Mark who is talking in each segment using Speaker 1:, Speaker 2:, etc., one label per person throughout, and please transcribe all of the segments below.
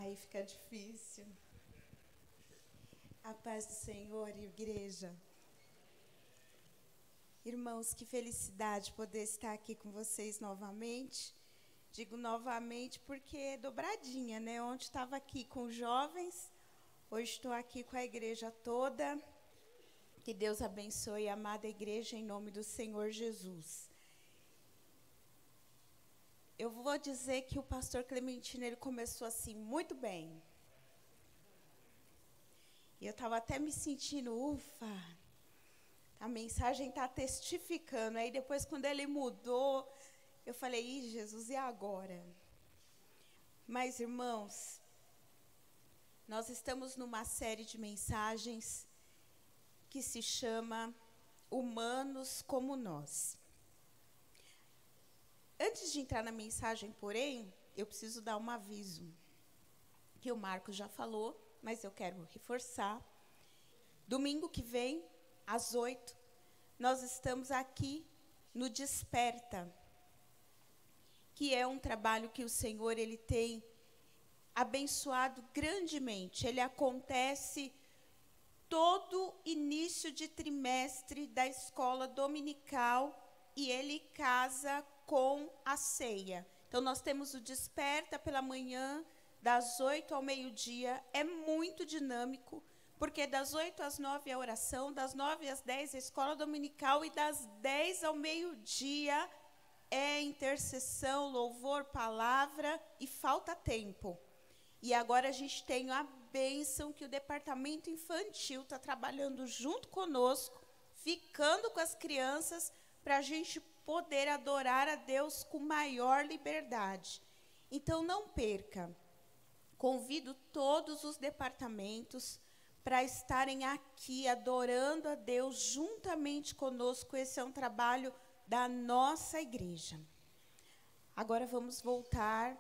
Speaker 1: Aí fica difícil. A paz do Senhor, igreja. Irmãos, que felicidade poder estar aqui com vocês novamente. Digo novamente porque é dobradinha, né? Ontem estava aqui com os jovens, hoje estou aqui com a igreja toda. Que Deus abençoe a amada igreja em nome do Senhor Jesus. Eu vou dizer que o pastor Clementino, ele começou assim, muito bem. E eu estava até me sentindo, ufa, a mensagem está testificando. Aí depois, quando ele mudou, eu falei, ih, Jesus, e agora? Mas, irmãos, nós estamos numa série de mensagens que se chama Humanos como Nós. Antes de entrar na mensagem, porém, eu preciso dar um aviso, que o Marcos já falou, mas eu quero reforçar. Domingo que vem, às 8, nós estamos aqui no Desperta, que é um trabalho que o Senhor ele tem abençoado grandemente. Ele acontece todo início de trimestre da escola dominical e ele casa com a ceia. Então, nós temos o Desperta pela manhã, das 8 ao meio-dia. É muito dinâmico, porque das 8 às 9 é a oração, das 9 às 10 é a escola dominical e das 10 ao meio-dia é intercessão, louvor, palavra e falta tempo. E agora a gente tem a bênção que o departamento infantil está trabalhando junto conosco, ficando com as crianças, para a gente poder adorar a Deus com maior liberdade. Então, não perca. Convido todos os departamentos para estarem aqui adorando a Deus juntamente conosco. Esse é um trabalho da nossa igreja. Agora vamos voltar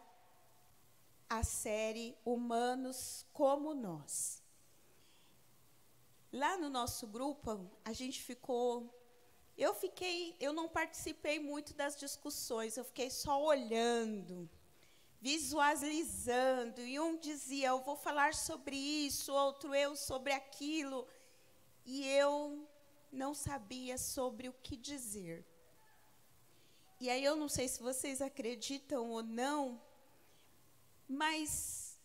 Speaker 1: à série Humanos como Nós. Lá no nosso grupo, a gente ficou... Eu não participei muito das discussões, eu fiquei só olhando, visualizando, e um dizia, eu vou falar sobre isso, outro eu sobre aquilo, e eu não sabia sobre o que dizer. E aí eu não sei se vocês acreditam ou não, mas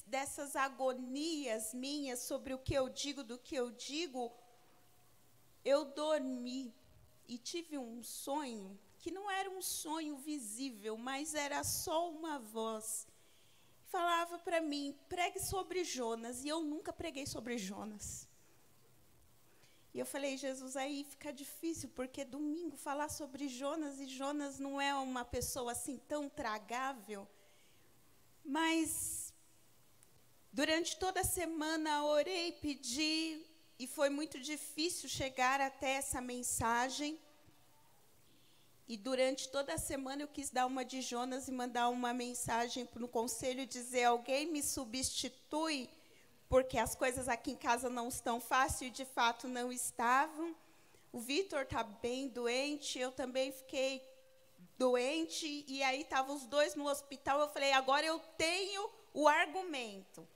Speaker 1: dessas agonias minhas sobre o que eu digo, do que eu digo, eu dormi e tive um sonho, que não era um sonho visível, mas era só uma voz. Falava para mim, pregue sobre Jonas, e eu nunca preguei sobre Jonas. E eu falei, Jesus, aí fica difícil, porque domingo falar sobre Jonas, e Jonas não é uma pessoa assim tão tragável. Mas, durante toda a semana, orei, pedi, e foi muito difícil chegar até essa mensagem. E durante toda a semana eu quis dar uma de Jonas e mandar uma mensagem no conselho e dizer, alguém me substitui, porque as coisas aqui em casa não estão fáceis, e de fato não estavam. O Vitor está bem doente, eu também fiquei doente, e aí estavam os dois no hospital. Eu falei, agora eu tenho o argumento.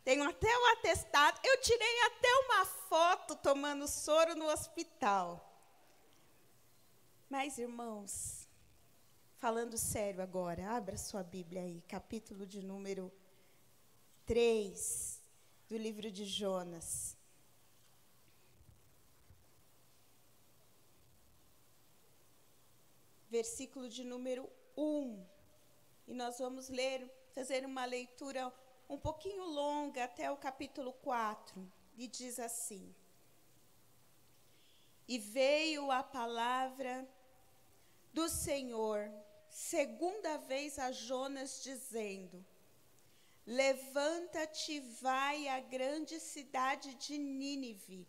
Speaker 1: Tenho até o atestado. Eu tirei até uma foto tomando soro no hospital. Mas, irmãos, falando sério agora, abra sua Bíblia aí, capítulo de número 3 do livro de Jonas. Versículo de número 1. E nós vamos fazer uma leitura um pouquinho longa até o capítulo 4, e diz assim: E veio a palavra do Senhor, segunda vez a Jonas, dizendo: Levanta-te, vai à grande cidade de Nínive,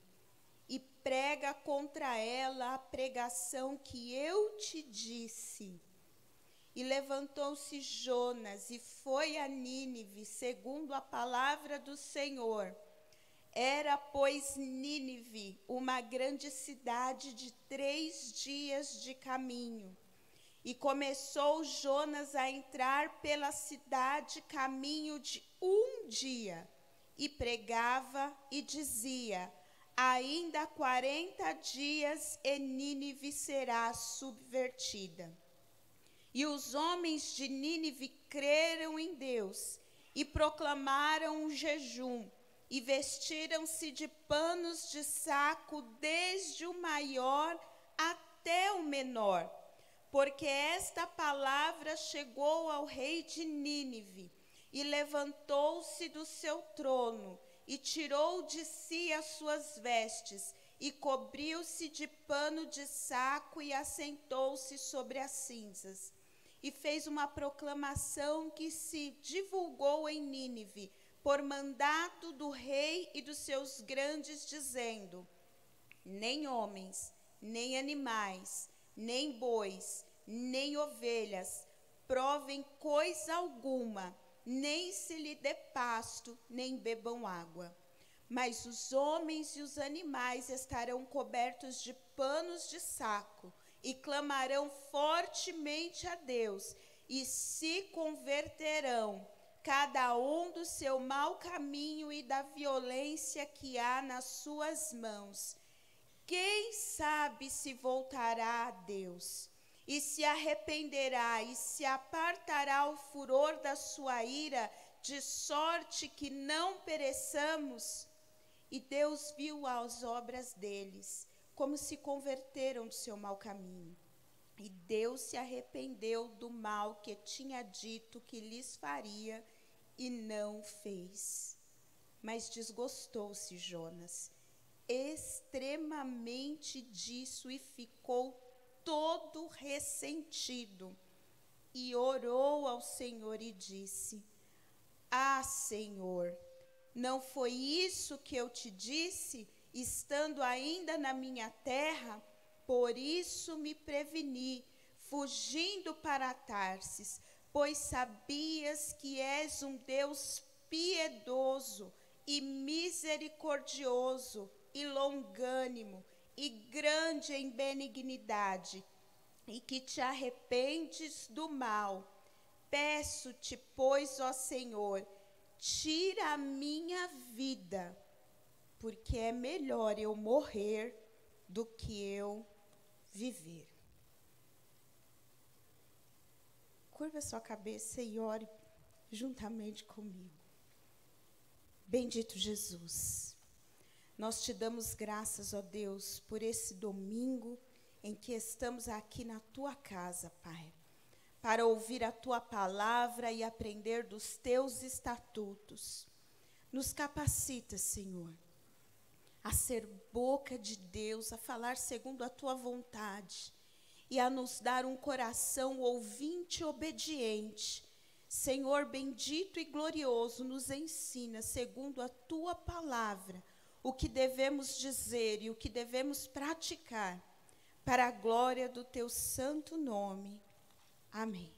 Speaker 1: e prega contra ela a pregação que eu te disse. E levantou-se Jonas e foi a Nínive, segundo a palavra do Senhor. Era, pois, Nínive uma grande cidade de 3 dias de caminho. E começou Jonas a entrar pela cidade caminho de um dia, e pregava e dizia: ainda 40 dias e Nínive será subvertida. E os homens de Nínive creram em Deus e proclamaram um jejum, e vestiram-se de panos de saco, desde o maior até o menor, porque esta palavra chegou ao rei de Nínive, e levantou-se do seu trono, e tirou de si as suas vestes, e cobriu-se de pano de saco, e assentou-se sobre as cinzas. E fez uma proclamação que se divulgou em Nínive, por mandato do rei e dos seus grandes, dizendo: nem homens, nem animais, nem bois, nem ovelhas, provem coisa alguma, nem se lhe dê pasto, nem bebam água. Mas os homens e os animais estarão cobertos de panos de saco, e clamarão fortemente a Deus, e se converterão, cada um do seu mau caminho e da violência que há nas suas mãos. Quem sabe se voltará a Deus, e se arrependerá, e se apartará o furor da sua ira, de sorte que não pereçamos? E Deus viu as obras deles, como se converteram do seu mau caminho. E Deus se arrependeu do mal que tinha dito que lhes faria, e não fez. Mas desgostou-se Jonas extremamente disso, e ficou todo ressentido, e orou ao Senhor e disse: ah, Senhor, não foi isso que eu te disse, estando ainda na minha terra? Por isso me preveni, fugindo para Tarsis, pois sabias que és um Deus piedoso e misericordioso e longânimo e grande em benignidade, e que te arrependes do mal. Peço-te, pois, ó Senhor, tira a minha vida, porque é melhor eu morrer do que eu viver. Curva sua cabeça e ore juntamente comigo. Bendito Jesus, nós te damos graças, ó Deus, por esse domingo em que estamos aqui na tua casa, Pai, para ouvir a tua palavra e aprender dos teus estatutos. Nos capacita, Senhor, a ser boca de Deus, a falar segundo a tua vontade, e a nos dar um coração ouvinte e obediente. Senhor bendito e glorioso, nos ensina, segundo a tua palavra, o que devemos dizer e o que devemos praticar, para a glória do teu santo nome. Amém.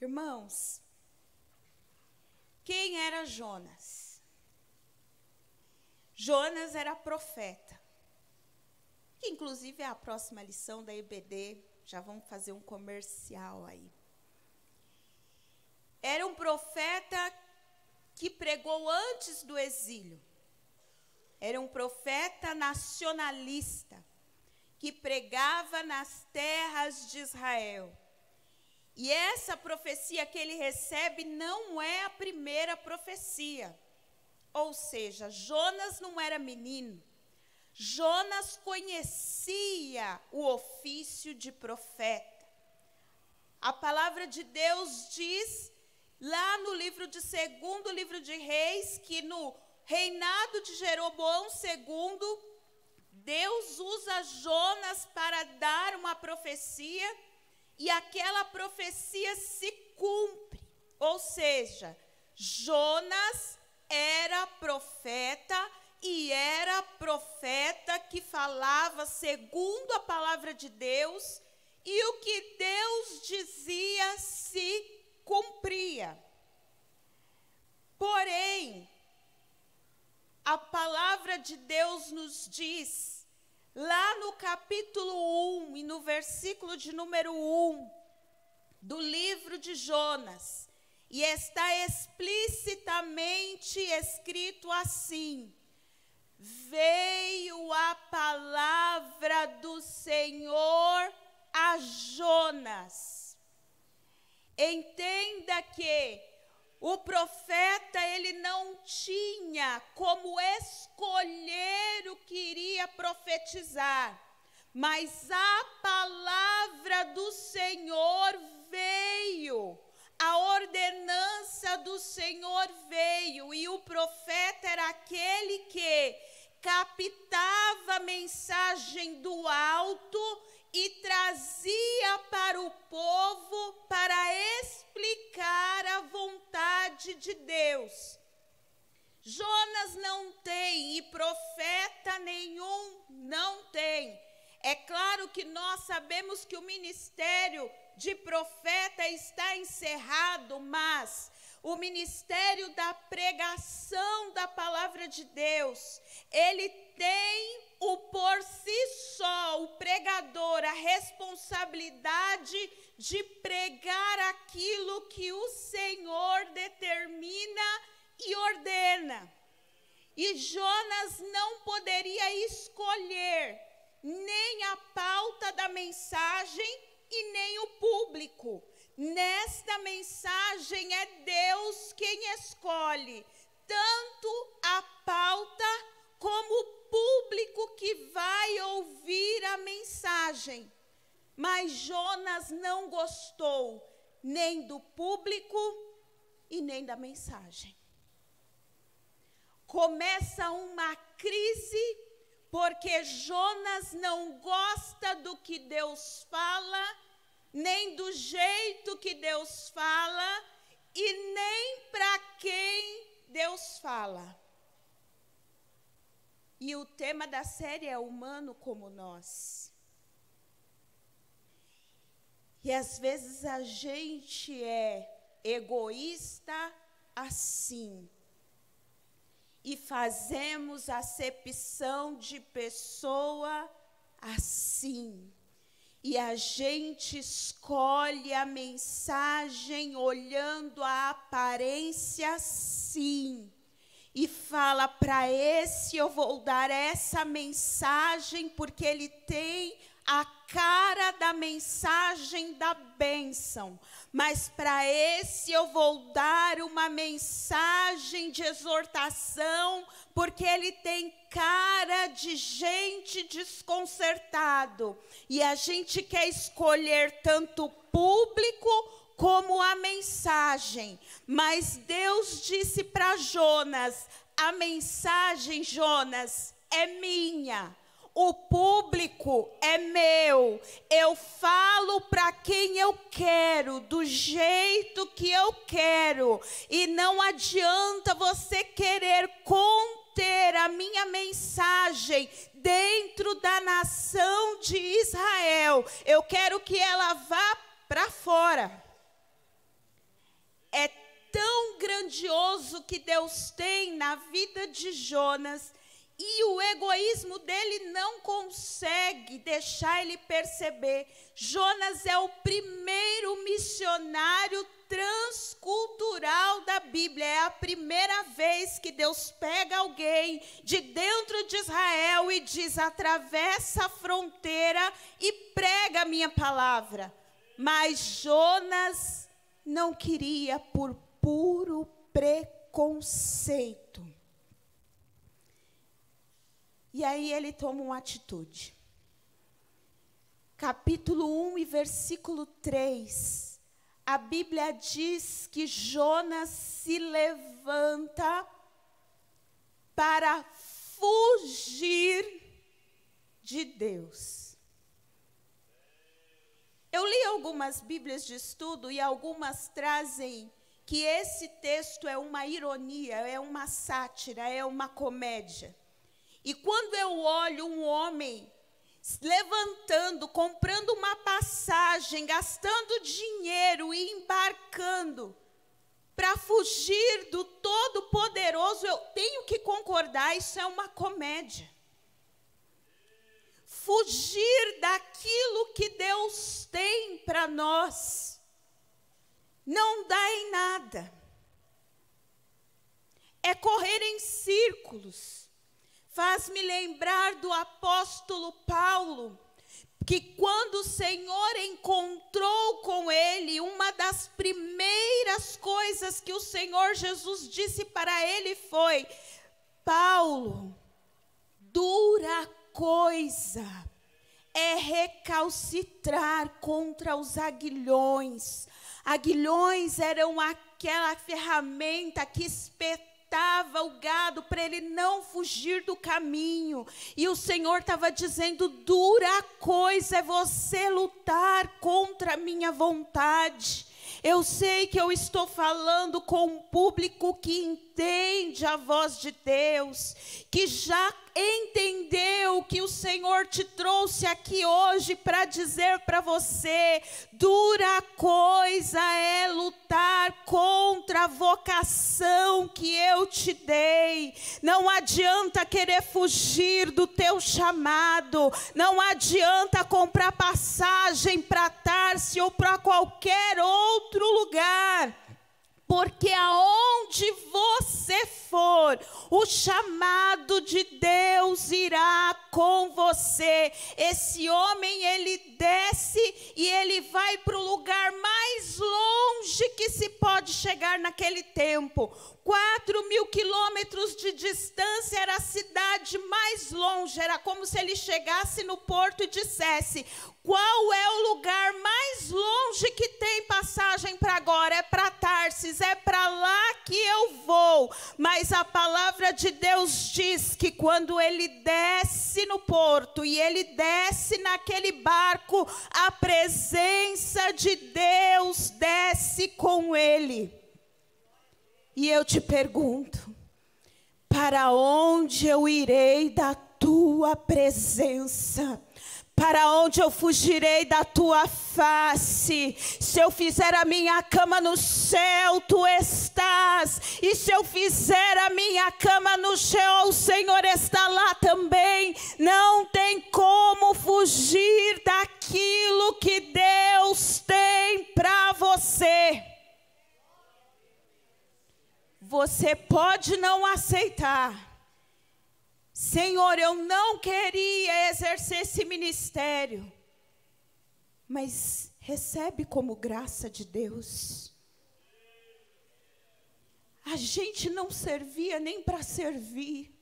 Speaker 1: Irmãos, quem era Jonas? Jonas era profeta, que inclusive é a próxima lição da EBD, já vamos fazer um comercial aí. Era um profeta que pregou antes do exílio. Era um profeta nacionalista, que pregava nas terras de Israel. E essa profecia que ele recebe não é a primeira profecia. Ou seja, Jonas não era menino. Jonas conhecia o ofício de profeta. A palavra de Deus diz, lá no segundo livro de Reis, que no reinado de Jeroboão II, Deus usa Jonas para dar uma profecia, e aquela profecia se cumpre. Ou seja, Jonas era profeta, e era profeta que falava segundo a palavra de Deus, e o que Deus dizia se cumpria. Porém, a palavra de Deus nos diz, lá no capítulo 1, e no versículo de número 1 do livro de Jonas. E está explicitamente escrito assim: veio a palavra do Senhor a Jonas. Entenda que o profeta, ele não tinha como escolher o que iria profetizar, mas a palavra do Senhor veio, a ordenança do Senhor veio, e o profeta era aquele que captava a mensagem do alto e trazia para o povo para explicar a vontade de Deus. Jonas não tem, e profeta nenhum não tem. É claro que nós sabemos que o ministério de profeta está encerrado, mas o ministério da pregação da palavra de Deus, ele tem por si só, o pregador, a responsabilidade de pregar aquilo que o Senhor determina e ordena. E Jonas não poderia escolher nem a pauta da mensagem e nem o público. Nesta mensagem é Deus quem escolhe tanto a pauta como o público que vai ouvir a mensagem. Mas Jonas não gostou nem do público e nem da mensagem. Começa uma crise porque Jonas não gosta do que Deus fala, nem do jeito que Deus fala e nem para quem Deus fala. E o tema da série é humano como nós. E às vezes a gente é egoísta assim. E fazemos acepção de pessoa assim. E a gente escolhe a mensagem olhando a aparência sim. E fala, para esse eu vou dar essa mensagem, porque ele tem a cara da mensagem da bênção. Mas para esse eu vou dar uma mensagem de exortação, porque ele tem cara de gente desconcertado. E a gente quer escolher tanto o público como a mensagem. Mas Deus disse para Jonas, a mensagem, Jonas, é minha. O público é meu. Eu falo para quem eu quero, do jeito que eu quero. E não adianta você querer conter a minha mensagem dentro da nação de Israel. Eu quero que ela vá para fora. É tão grandioso que Deus tem na vida de Jonas, e o egoísmo dele não consegue deixar ele perceber. Jonas é o primeiro missionário transcultural da Bíblia. É a primeira vez que Deus pega alguém de dentro de Israel e diz, atravessa a fronteira e prega a minha palavra. Mas Jonas não queria por puro preconceito. E aí ele toma uma atitude. Capítulo 1 e versículo 3. A Bíblia diz que Jonas se levanta para fugir de Deus. Eu li algumas Bíblias de estudo e algumas trazem que esse texto é uma ironia, é uma sátira, é uma comédia. E quando eu olho um homem levantando, comprando uma passagem, gastando dinheiro e embarcando para fugir do Todo-Poderoso, eu tenho que concordar, isso é uma comédia. Fugir daquilo para nós não dá em nada. É correr em círculos. Faz-me lembrar do apóstolo Paulo, que quando o Senhor encontrou com ele, uma das primeiras coisas que o Senhor Jesus disse para ele foi: Paulo, dura coisa é recalcitrar contra os aguilhões. Aguilhões eram aquela ferramenta que espetava o gado para ele não fugir do caminho. E o Senhor estava dizendo: dura coisa é você lutar contra a minha vontade. Eu sei que eu estou falando com um público que entende a voz de Deus, que já entendeu que o Senhor te trouxe aqui hoje para dizer para você: dura coisa é lutar contra a vocação que eu te dei. Não adianta querer fugir do teu chamado, não adianta comprar passagem para Tarso ou para qualquer outro lugar. Porque aonde você for, o chamado de Deus irá com você. Esse homem, ele desce e ele vai para o lugar mais longe que se pode chegar naquele tempo. 4.000 quilômetros de distância era a cidade mais longe. Era como se ele chegasse no porto e dissesse: qual é o lugar mais longe que tem passagem para agora? É para Tarsis, é para lá que eu vou. Mas a palavra de Deus diz que quando ele desce no porto e ele desce naquele barco, a presença de Deus desce com ele. E eu te pergunto: para onde eu irei da tua presença? Para onde eu fugirei da tua face? Se eu fizer a minha cama no céu, tu estás. E se eu fizer a minha cama no chão, o Senhor está lá também. Não tem como fugir daquilo que Deus tem para você. Você pode não aceitar. Senhor, eu não queria exercer esse ministério. Mas recebe como graça de Deus. A gente não servia nem para servir.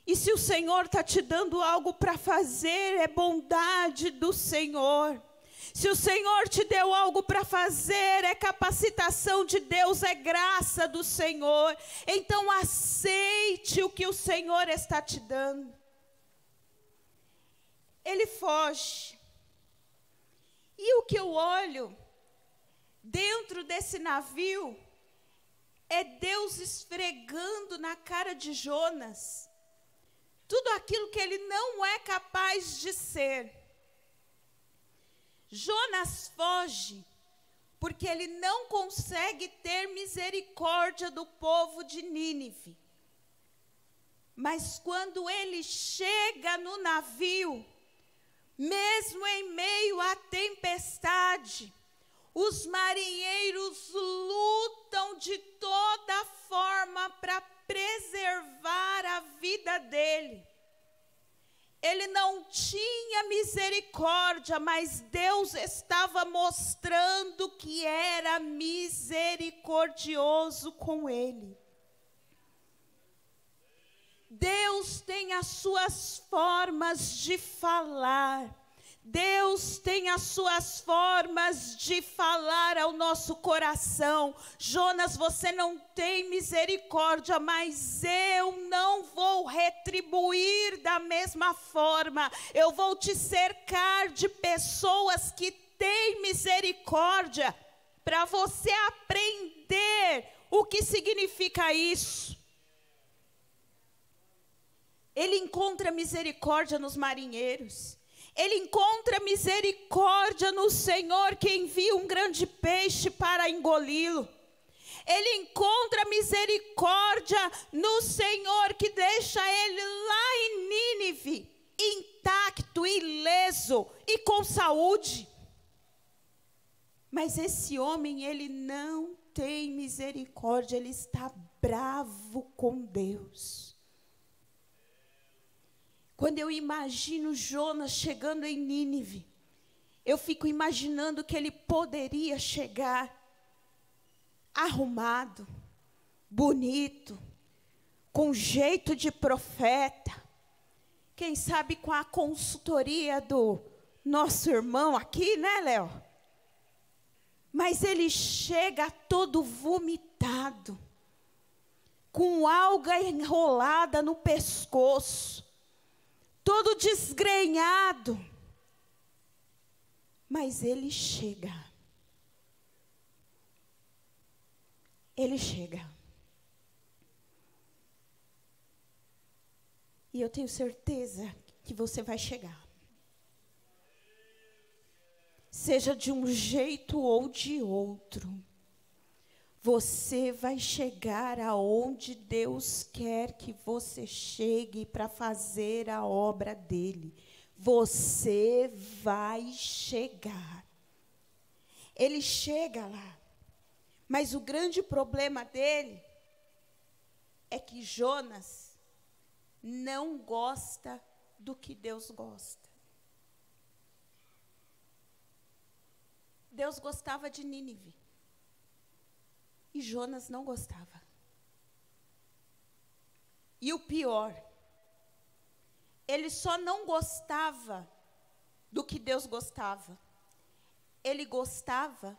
Speaker 1: E se o Senhor está te dando algo para fazer, é bondade do Senhor. Se o Senhor te deu algo para fazer, é capacitação de Deus, é graça do Senhor. Então aceite o que o Senhor está te dando. Ele foge. E o que eu olho dentro desse navio é Deus esfregando na cara de Jonas tudo aquilo que ele não é capaz de ser. Jonas foge porque ele não consegue ter misericórdia do povo de Nínive. Mas quando ele chega no navio, mesmo em meio à tempestade, os marinheiros lutam de toda forma para preservar a vida dele. Ele não tinha misericórdia, mas Deus estava mostrando que era misericordioso com ele. Deus tem as suas formas de falar. Deus tem as suas formas de falar ao nosso coração. Jonas, você não tem misericórdia, mas eu não vou retribuir da mesma forma. Eu vou te cercar de pessoas que têm misericórdia, para você aprender o que significa isso. Ele encontra misericórdia nos marinheiros. Ele encontra misericórdia no Senhor que envia um grande peixe para engoli-lo. Ele encontra misericórdia no Senhor que deixa ele lá em Nínive, intacto, ileso e com saúde. Mas esse homem, ele não tem misericórdia, ele está bravo com Deus. Quando eu imagino Jonas chegando em Nínive, eu fico imaginando que ele poderia chegar arrumado, bonito, com jeito de profeta, quem sabe com a consultoria do nosso irmão aqui, né, Léo? Mas ele chega todo vomitado, com alga enrolada no pescoço, todo desgrenhado. Mas ele chega. Ele chega. E eu tenho certeza que você vai chegar. Seja de um jeito ou de outro, você vai chegar aonde Deus quer que você chegue para fazer a obra dele. Você vai chegar. Ele chega lá. Mas o grande problema dele é que Jonas não gosta do que Deus gosta. Deus gostava de Nínive. E Jonas não gostava. E o pior, ele só não gostava do que Deus gostava. Ele gostava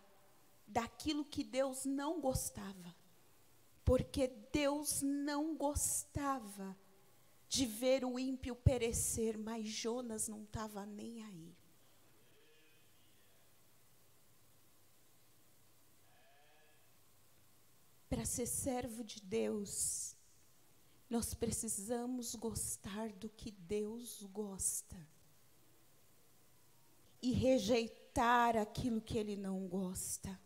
Speaker 1: daquilo que Deus não gostava. Porque Deus não gostava de ver o ímpio perecer, mas Jonas não estava nem aí. Para ser servo de Deus, nós precisamos gostar do que Deus gosta. E rejeitar aquilo que Ele não gosta.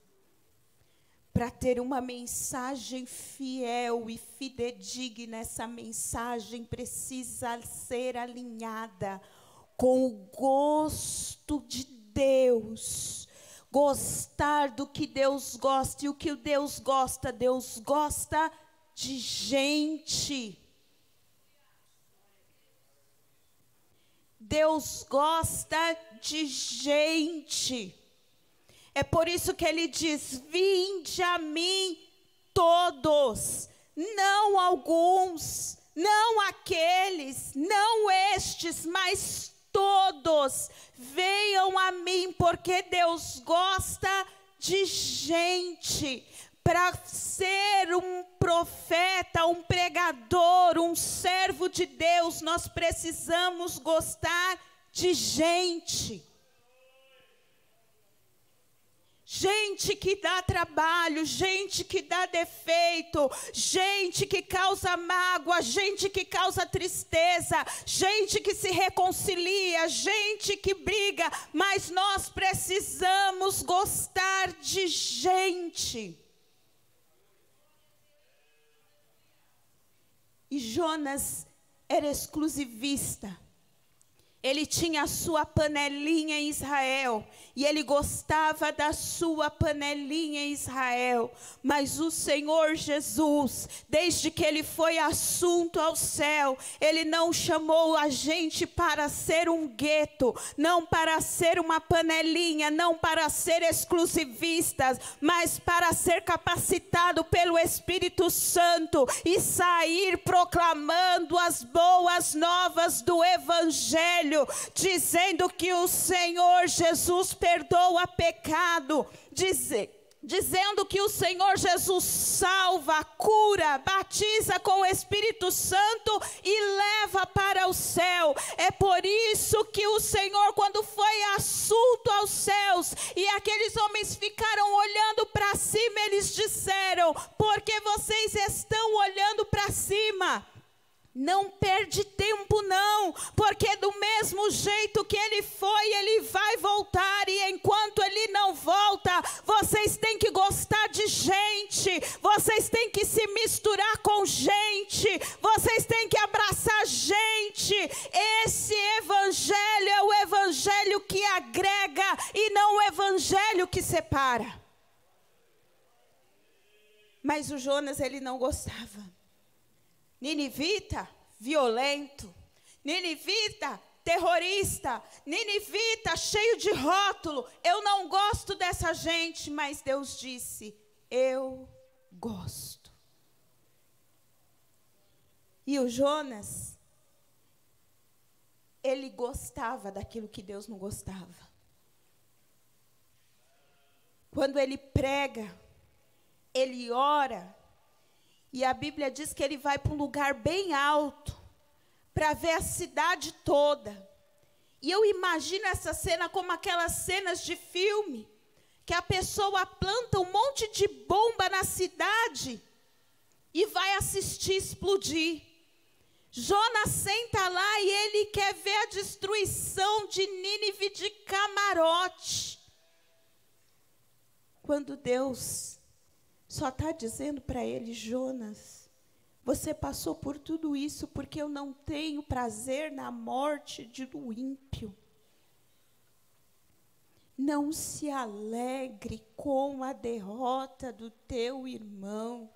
Speaker 1: Para ter uma mensagem fiel e fidedigna, essa mensagem precisa ser alinhada com o gosto de Deus. Gostar do que Deus gosta. E o que Deus gosta de gente. Deus gosta de gente. É por isso que ele diz: vinde a mim todos, não alguns, não aqueles, não estes, mas todos, venham a mim, porque Deus gosta de gente. Para ser um profeta, um pregador, um servo de Deus, nós precisamos gostar de gente. Gente que dá trabalho, gente que dá defeito, gente que causa mágoa, gente que causa tristeza, gente que se reconcilia, gente que briga, mas nós precisamos gostar de gente. E Jonas era exclusivista. Ele tinha a sua panelinha em Israel, e ele gostava da sua panelinha em Israel. Mas o Senhor Jesus, desde que ele foi assunto ao céu, ele não chamou a gente para ser um gueto, não para ser uma panelinha, não para ser exclusivistas, mas para ser capacitado pelo Espírito Santo e sair proclamando as boas novas do Evangelho, dizendo que o Senhor Jesus perdoa pecado, dizendo que o Senhor Jesus salva, cura, batiza com o Espírito Santo e leva para o céu. É por isso que o Senhor, quando foi assunto aos céus, e aqueles homens ficaram olhando para cima, eles disseram: porque vocês estão olhando para cima? Não perde tempo não, porque do mesmo jeito que ele foi, ele vai voltar, e enquanto ele não volta, vocês têm que gostar de gente, vocês têm que se misturar com gente, vocês têm que abraçar gente, Esse evangelho é o evangelho que agrega e não o evangelho que separa. Mas o Jonas, ele não gostava. Ninivita, violento. Ninivita, terrorista. Ninivita, cheio de rótulo. Eu não gosto dessa gente, mas Deus disse, eu gosto. E o Jonas, ele gostava daquilo que Deus não gostava. Quando ele prega, ele ora, e a Bíblia diz que ele vai para um lugar bem alto, para ver a cidade toda. E eu imagino essa cena como aquelas cenas de filme, que a pessoa planta um monte de bomba na cidade, e vai assistir explodir. Jonas senta lá e ele quer ver a destruição de Nínive de camarote. Quando Deus só está dizendo para ele, Jonas, você passou por tudo isso porque eu não tenho prazer na morte do ímpio. Não se alegre com a derrota do teu irmão.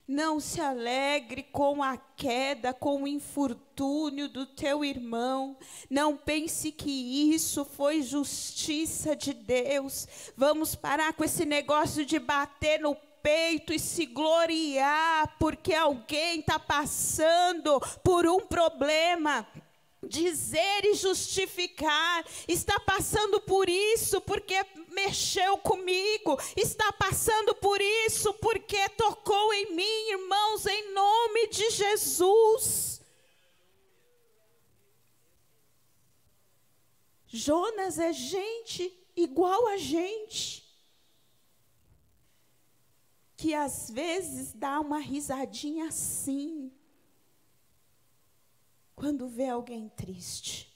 Speaker 1: Não se alegre com a queda, com o infortúnio do teu irmão. Não pense que isso foi justiça de Deus. Vamos parar com esse negócio de bater no peito e se gloriar porque alguém está passando por um problema. Dizer e justificar, está passando por isso porque mexeu comigo, está passando por isso porque tocou em mim, irmãos, em nome de Jesus. Jonas é gente igual a gente, que às vezes dá uma risadinha assim, quando vê alguém triste.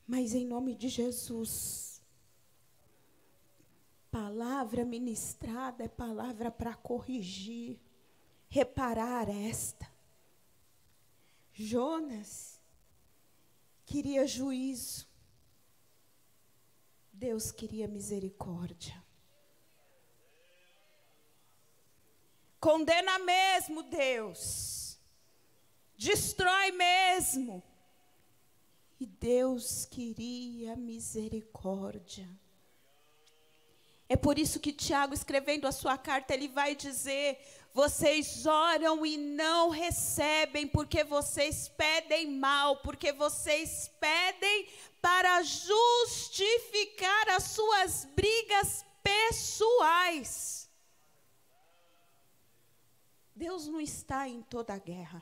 Speaker 1: Mas em nome de Jesus, palavra ministrada é palavra para corrigir, reparar esta. Jonas queria juízo, Deus queria misericórdia. Condena mesmo, Deus. Destrói mesmo. E Deus queria misericórdia. É por isso que Tiago, escrevendo a sua carta, ele vai dizer, vocês oram e não recebem, porque vocês pedem mal, porque vocês pedem para justificar as suas brigas pessoais. Deus não está em toda a guerra.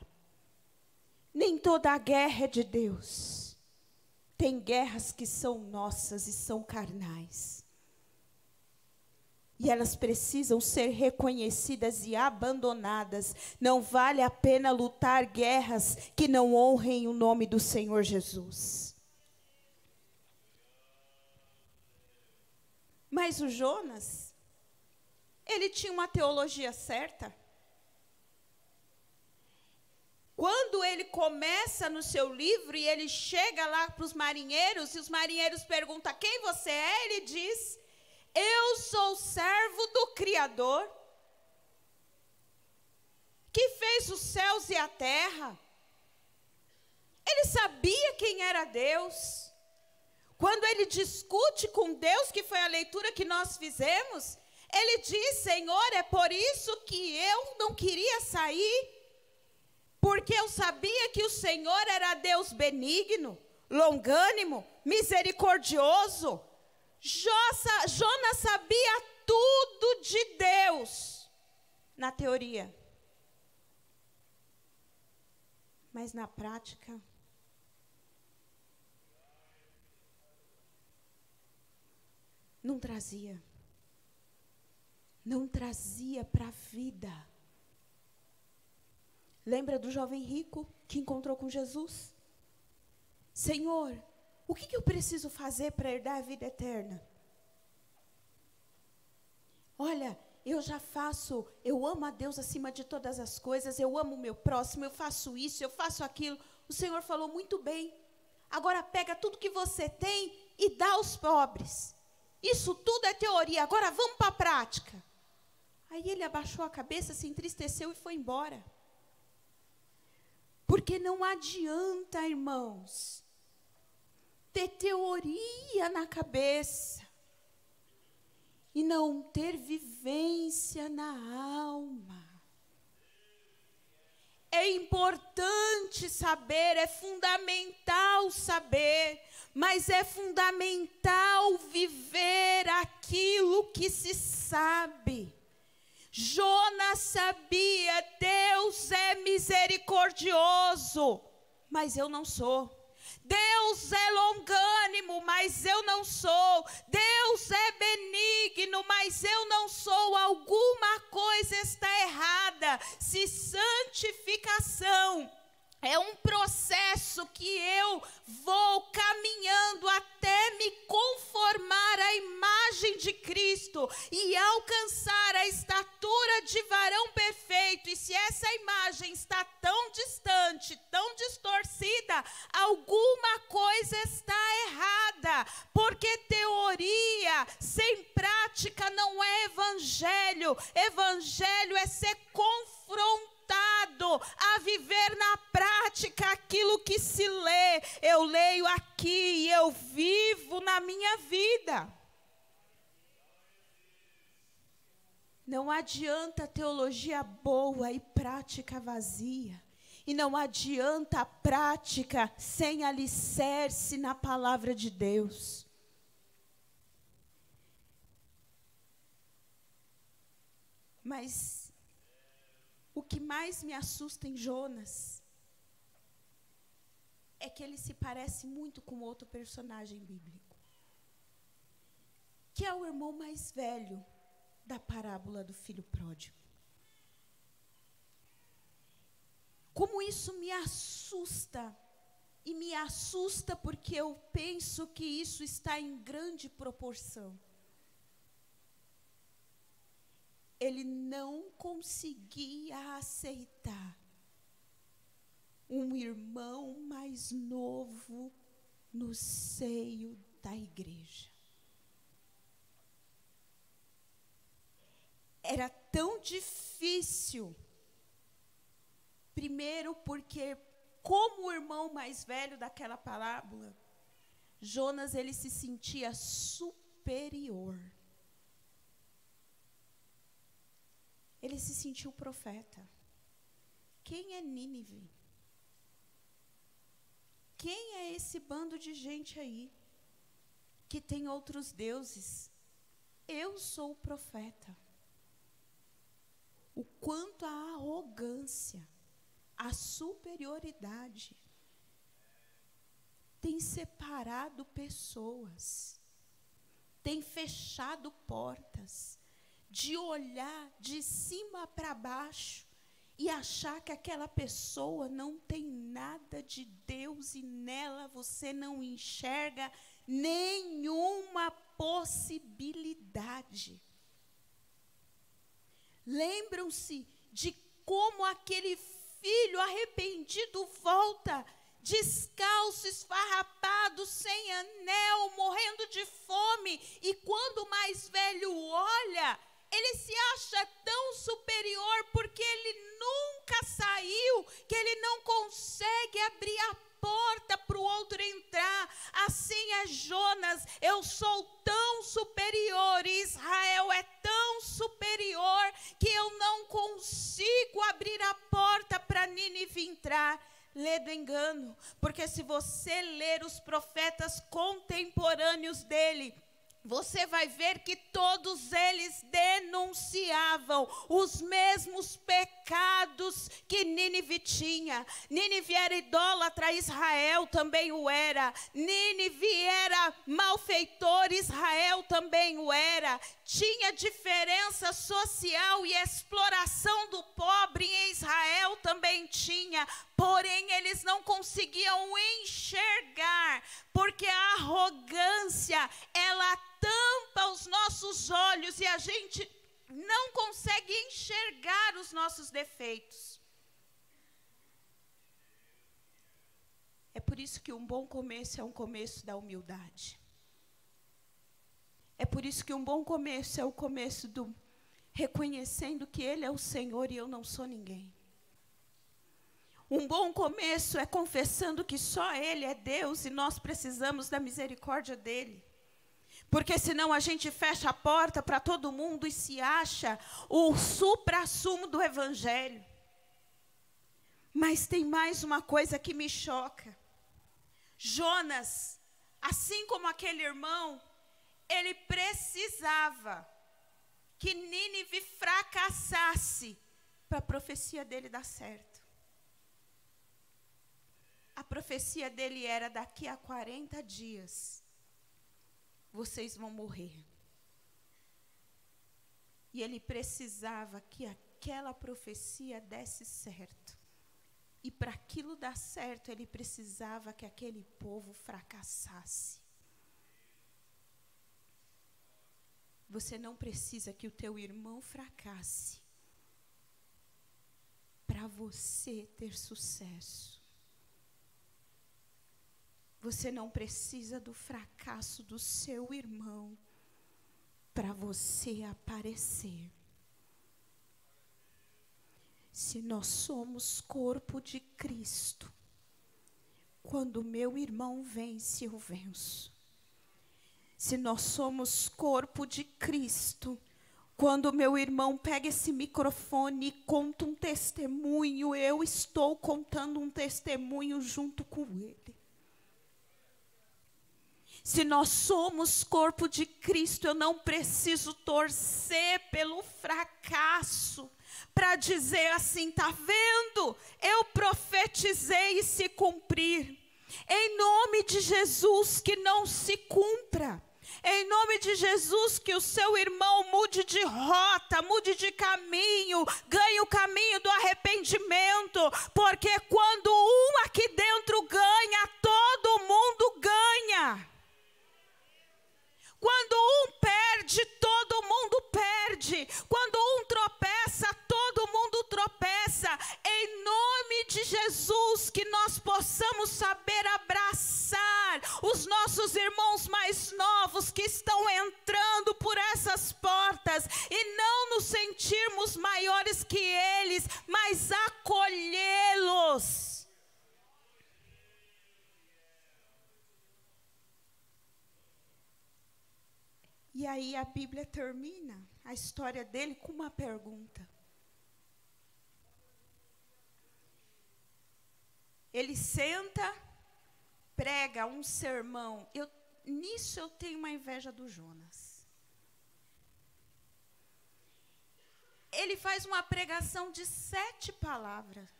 Speaker 1: Nem toda a guerra é de Deus. Tem guerras que são nossas e são carnais. E elas precisam ser reconhecidas e abandonadas. Não vale a pena lutar guerras que não honrem o nome do Senhor Jesus. Mas o Jonas, ele tinha uma teologia certa. Quando ele começa no seu livro e ele chega lá para os marinheiros, e os marinheiros perguntam, quem você é? Ele diz, eu sou servo do Criador, que fez os céus e a terra. Ele sabia quem era Deus. Quando ele discute com Deus, que foi a leitura que nós fizemos, ele diz, Senhor, é por isso que eu não queria sair, porque eu sabia que o Senhor era Deus benigno, longânimo, misericordioso. Jonas sabia tudo de Deus, na teoria. Mas na prática, não trazia. Não trazia para a vida. Lembra do jovem rico que encontrou com Jesus? Senhor, o que eu preciso fazer para herdar a vida eterna? Olha, eu amo a Deus acima de todas as coisas, eu amo o meu próximo, eu faço isso, eu faço aquilo. o Senhor falou muito bem. Agora pega tudo que você tem e dá aos pobres. Isso tudo é teoria, agora vamos para a prática. Aí ele abaixou a cabeça, se entristeceu e foi embora. Porque não adianta, irmãos, ter teoria na cabeça e não ter vivência na alma. É importante saber, é fundamental saber, mas é fundamental viver aquilo que se sabe. Jonas sabia, Deus é misericordioso, mas eu não sou. Deus é longânimo, mas eu não sou. Deus é benigno, mas eu não sou. Alguma coisa está errada. Se santificação é um processo que eu vou caminhando até me conformar à imagem de Cristo e alcançar a estatura de varão perfeito. E se essa imagem está tão distante, tão distorcida, alguma coisa está errada. Porque teoria sem prática não é evangelho. Evangelho é ser confrontado a viver na prática aquilo que se lê. Eu leio aqui e eu vivo na minha vida. Não adianta teologia boa e prática vazia. E não adianta prática sem alicerce na palavra de Deus. Mas o que mais me assusta em Jonas é que ele se parece muito com outro personagem bíblico, que é o irmão mais velho da parábola do filho pródigo. Como isso me assusta, e me assusta porque eu penso que isso está em grande proporção. Ele não conseguia aceitar um irmão mais novo no seio da igreja. Era tão difícil, primeiro porque, como o irmão mais velho daquela parábola, Jonas, ele se sentia superior. Ele se sentiu profeta. Quem é Nínive? Quem é esse bando de gente aí que tem outros deuses? Eu sou o profeta. O quanto a arrogância, a superioridade tem separado pessoas, tem fechado portas, de olhar de cima para baixo e achar que aquela pessoa não tem nada de Deus e nela você não enxerga nenhuma possibilidade. Lembram-se de como aquele filho arrependido volta descalço, esfarrapado, sem anel, morrendo de fome, e quando o mais velho olha, ele se acha tão superior porque ele nunca saiu, que ele não consegue abrir a porta para o outro entrar. Assim é Jonas, eu sou tão superior, e Israel é tão superior, que eu não consigo abrir a porta para Nínive entrar. Lê do engano, porque se você ler os profetas contemporâneos dele, você vai ver que todos eles denunciavam os mesmos pecados que Nínive tinha. Nínive era idólatra, Israel também o era. Nínive era malfeitor, Israel também o era. Tinha diferença social e exploração do pobre em Israel também tinha. Porém, eles não conseguiam enxergar, porque a arrogância, ela tampa os nossos olhos e a gente não consegue enxergar os nossos defeitos. É por isso que um bom começo é um começo da humildade. É por isso que um bom começo é o começo do reconhecendo que Ele é o Senhor e eu não sou ninguém. Um bom começo é confessando que só Ele é Deus e nós precisamos da misericórdia dEle. Porque senão a gente fecha a porta para todo mundo e se acha o suprassumo do Evangelho. Mas tem mais uma coisa que me choca. Jonas, assim como aquele irmão, ele precisava que Nínive fracassasse para a profecia dele dar certo. A profecia dele era: daqui a 40 dias, vocês vão morrer. E ele precisava que aquela profecia desse certo. E para aquilo dar certo, ele precisava que aquele povo fracassasse. Você não precisa que o teu irmão fracasse para você ter sucesso. Você não precisa do fracasso do seu irmão para você aparecer. Se nós somos corpo de Cristo, quando o meu irmão vence, eu venço. Se nós somos corpo de Cristo, quando o meu irmão pega esse microfone e conta um testemunho, eu estou contando um testemunho junto com ele. Se nós somos corpo de Cristo, eu não preciso torcer pelo fracasso para dizer assim: tá vendo? Eu profetizei e se cumprir. Em nome de Jesus, que não se cumpra. Em nome de Jesus, que o seu irmão mude de rota, mude de caminho, ganhe o caminho do arrependimento, porque quando um aqui dentro ganha, todo mundo ganha. Quando um perde, todo mundo perde. Quando um tropeça, todo mundo tropeça. Em nome de Jesus, que nós possamos saber abraçar os nossos irmãos mais novos que estão entrando por essas portas e não nos sentirmos maiores que eles, mas acolhê-los. E aí a Bíblia termina a história dele com uma pergunta. Ele senta, prega um sermão. Nisso eu tenho uma inveja do Jonas. Ele faz uma pregação de 7 palavras.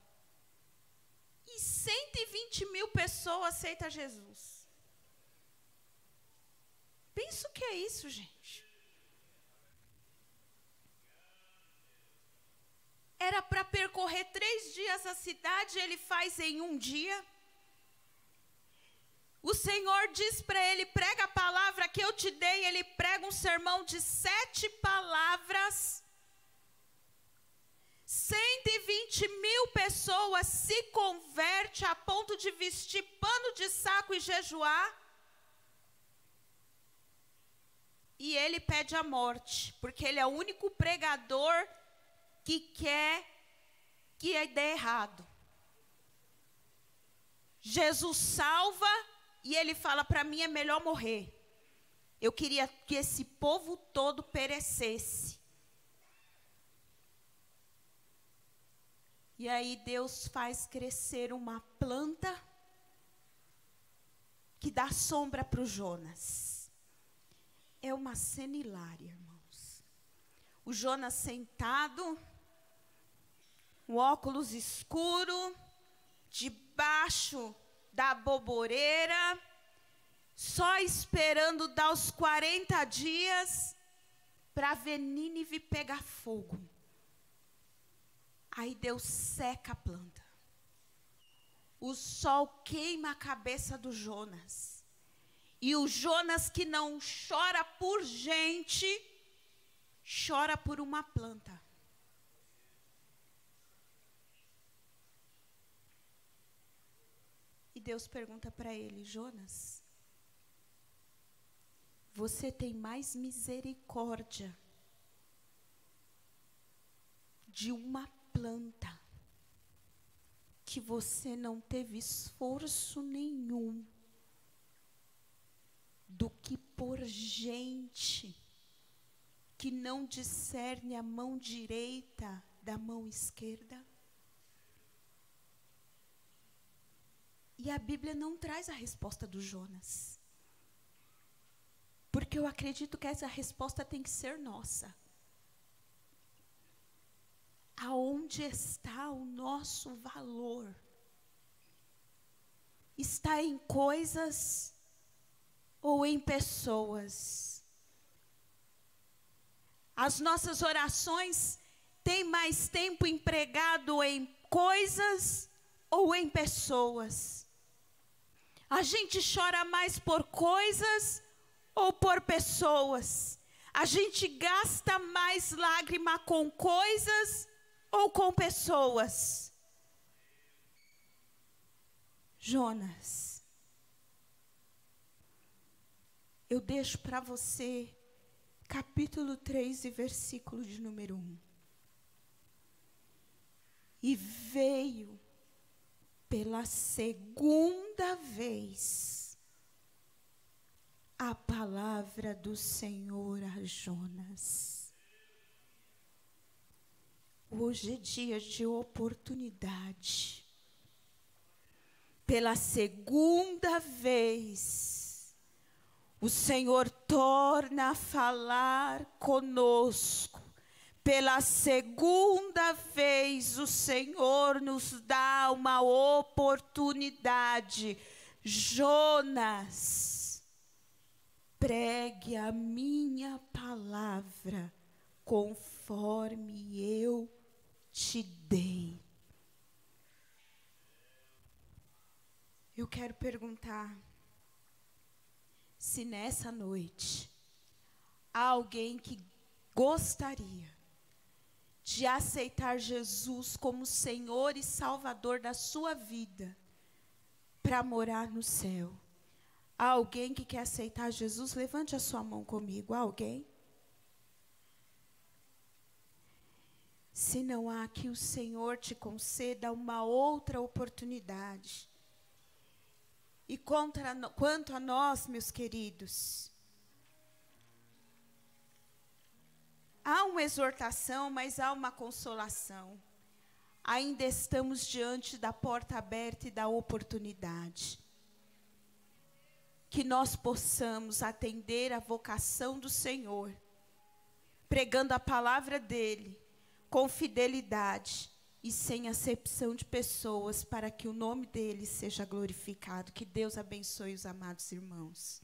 Speaker 1: E 120 mil pessoas aceitam Jesus. Pensa o que é isso, gente. Era para percorrer 3 dias a cidade, ele faz em 1 dia. O Senhor diz para ele: prega a palavra que eu te dei. Ele prega um sermão de 7 palavras. 120 mil pessoas se convertem a ponto de vestir pano de saco e jejuar. E ele pede a morte, porque ele é o único pregador que quer que dê errado. Jesus salva e ele fala: para mim é melhor morrer. Eu queria que esse povo todo perecesse. E aí Deus faz crescer uma planta que dá sombra para o Jonas. É uma cena hilária, irmãos. O Jonas sentado, o óculos escuro, debaixo da boboreira, só esperando dar os 40 dias para ver Nínive pegar fogo. Aí Deus seca a planta. O sol queima a cabeça do Jonas. E o Jonas, que não chora por gente, chora por uma planta. Deus pergunta para ele: Jonas, você tem mais misericórdia de uma planta que você não teve esforço nenhum, do que por gente que não discerne a mão direita da mão esquerda? E a Bíblia não traz a resposta do Jonas, porque eu acredito que essa resposta tem que ser nossa. Aonde está o nosso valor? Está em coisas ou em pessoas? As nossas orações têm mais tempo empregado em coisas ou em pessoas? A gente chora mais por coisas ou por pessoas? A gente gasta mais lágrima com coisas ou com pessoas? Jonas, eu deixo para você capítulo 3 e versículo de número 1. E veio pela segunda vez a palavra do Senhor a Jonas. Hoje é dia de oportunidade. Pela segunda vez, o Senhor torna a falar conosco. Pela segunda vez, o Senhor nos dá uma oportunidade. Jonas, pregue a minha palavra conforme eu te dei. Eu quero perguntar se nessa noite há alguém que gostaria de aceitar Jesus como Senhor e Salvador da sua vida para morar no céu. Há alguém que quer aceitar Jesus? Levante a sua mão comigo. Há alguém? Se não há, que o Senhor te conceda uma outra oportunidade. E quanto a nós, meus queridos, há uma exortação, mas há uma consolação. Ainda estamos diante da porta aberta e da oportunidade. Que nós possamos atender a vocação do Senhor, pregando a palavra dEle, com fidelidade e sem acepção de pessoas, para que o nome dEle seja glorificado. Que Deus abençoe os amados irmãos.